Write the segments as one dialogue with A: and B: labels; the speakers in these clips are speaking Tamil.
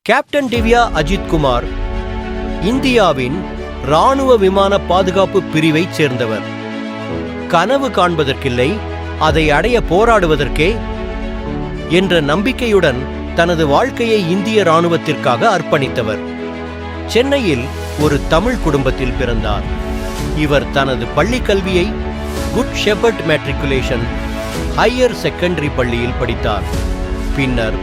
A: கேப்டன் திவ்யா அஜித் குமார் இந்தியாவின் இராணுவ விமான பாதுகாப்பு பிரிவைச் சேர்ந்தவர். கனவு காண்பதற்கில்லை, அதை அடைய போராடுவதற்கே என்ற நம்பிக்கையுடன் தனது வாழ்க்கையை இந்திய இராணுவத்திற்காக அர்ப்பணித்தவர். சென்னையில் ஒரு தமிழ் குடும்பத்தில் பிறந்தார். இவர் தனது பள்ளிக் கல்வியை good shepherd matriculation higher secondary பள்ளியில் படித்தார். பின்னர்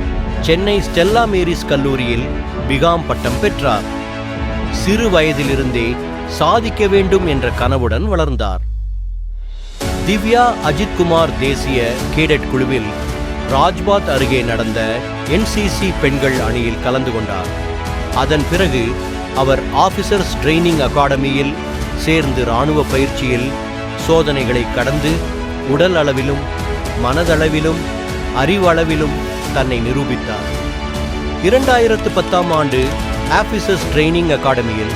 A: சென்னை ஸ்டெல்லா மேரிஸ் கல்லூரியில் பிகாம் பட்டம் பெற்றார். சிறு வயதிலிருந்தே சாதிக்க வேண்டும் என்ற கனவுடன் வளர்ந்தார். திவ்யா அஜித் குமார் தேசிய கேடட் குழுவில் ராஜ்பாத் அருகே நடந்த NCC பெண்கள் அணியில் கலந்து கொண்டார். அதன் பிறகு அவர் ஆபிசர்ஸ் ட்ரெய்னிங் அகாடமியில் சேர்ந்து இராணுவ பயிற்சியில் சோதனைகளை கடந்து உடல் அளவிலும் மனதளவிலும் அறிவளவிலும் தன்னை நிரூபித்தார். 2010ஆம் ஆண்டு ஆபிசர்ஸ் ட்ரெய்னிங் அகாடமியில்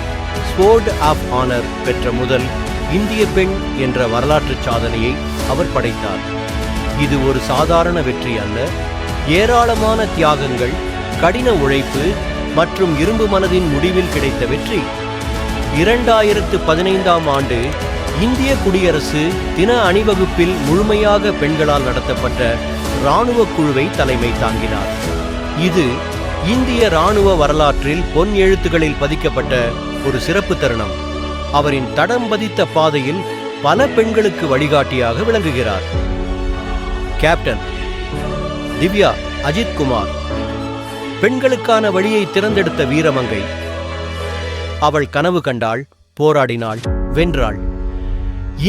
A: ஸ்வோர்ட் ஆஃப் ஆனர் பெற்ற முதல் இந்திய பெண் என்ற வரலாற்று சாதனையை அவர் படைத்தார். இது ஒரு சாதாரண வெற்றி அல்ல, ஏராளமான தியாகங்கள், கடின உழைப்பு மற்றும் இரும்பு மனதின் முடிவில் கிடைத்த வெற்றி. 2015ஆம் ஆண்டு இந்திய குடியரசு தின அணிவகுப்பில் முழுமையாக பெண்களால் நடத்தப்பட்ட இராணுவ குழுவை தலைமை தாங்கினார். இது இந்திய இராணுவ வரலாற்றில் பொன் எழுத்துக்களில் பதிக்கப்பட்ட ஒரு சிறப்பு தருணம். அவரின் தடம் பதித்த பாதையில் பல பெண்களுக்கு வழிகாட்டியாக விளங்குகிறார். கேப்டன் திவ்யா அஜித் குமார் பெண்களுக்கான வழியை திறந்தெடுத்த வீரமங்கை. அவள் கனவு கண்டாள், போராடினாள், வென்றாள்.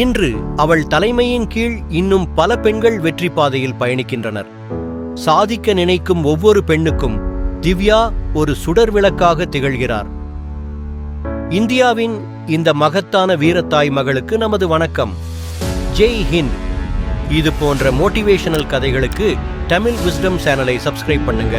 A: இன்று அவள் தலைமையின் கீழ் இன்னும் பல பெண்கள் வெற்றி பாதையில் பயணிக்கின்றனர். சாதிக்க நினைக்கும் ஒவ்வொரு பெண்ணுக்கும் திவ்யா ஒரு சுடர் விளக்காக திகழ்கிறார். இந்தியாவின் இந்த மகத்தான வீரத்தாய் மகளுக்கு நமது வணக்கம். ஜெய் ஹிந்த். இது போன்ற மோட்டிவேஷனல் கதைகளுக்கு தமிழ் விஸ்டம் சேனலை சப்ஸ்கிரைப் பண்ணுங்க.